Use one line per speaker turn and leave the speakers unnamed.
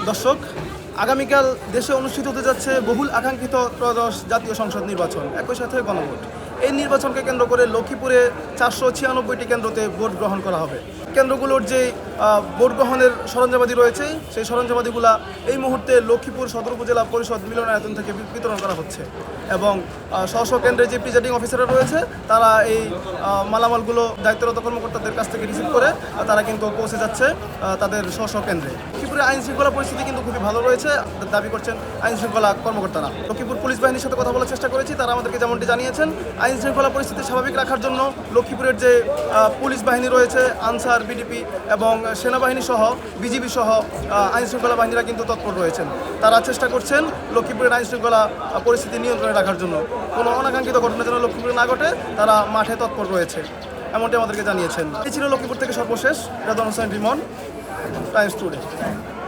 দর্শক, আগামীকাল দেশে অনুষ্ঠিত হতে যাচ্ছে বহুল আকাঙ্ক্ষিত ত্রয়োদশ জাতীয় সংসদ নির্বাচন, একই সাথে গণভোট। এই নির্বাচনকে কেন্দ্র করে লক্ষ্মীপুরে 496টি কেন্দ্রতে ভোট গ্রহণ করা হবে। কেন্দ্রগুলোর যে ভোট গ্রহণের সরঞ্জামাদি রয়েছে, সেই সরঞ্জামাদিগুলা এই মুহূর্তে লক্ষ্মীপুর সদর উপজেলা পরিষদ মিলনায়তন থেকে বিতরণ করা হচ্ছে এবং স্ব কেন্দ্রের যে প্রিজাইডিং অফিসাররা রয়েছে তারা এই মালামালগুলো দায়িত্বরত কর্মকর্তাদের কাছ থেকে রিসিভ করে তারা কিন্তু পৌঁছে যাচ্ছে তাদের স্ব কেন্দ্রে। লক্ষ্মীপুরে আইন শৃঙ্খলা পরিস্থিতি কিন্তু খুবই ভালো রয়েছে দাবি করছেন আইন শৃঙ্খলা কর্মকর্তারা। লক্ষ্মীপুর পুলিশ বাহিনীর সাথে কথা বলার চেষ্টা করেছি, তারা আমাদেরকে যেমনটি জানিয়েছেন আইন শৃঙ্খলা পরিস্থিতি স্বাভাবিক রাখার জন্য লক্ষ্মীপুরের যে পুলিশ বাহিনী রয়েছে, আনসার, বিডিপি এবং সেনাবাহিনী সহ বিজিবি সহ আইন শৃঙ্খলা বাহিনীরা কিন্তু তৎপর রয়েছেন। তারা চেষ্টা করছেন লক্ষ্মীপুরের আইন শৃঙ্খলা পরিস্থিতি নিয়ন্ত্রণে রাখার জন্য। কোনো অনাকাঙ্ক্ষিত ঘটনা যেন লক্ষ্মীপুরে না ঘটে তারা মাঠে তৎপর রয়েছে, এমনটি আমাদেরকে জানিয়েছেন। এই ছিল লক্ষ্মীপুর থেকে সর্বশেষ রেদওয়ান হোসেন রিমন, টাইমস টুডে।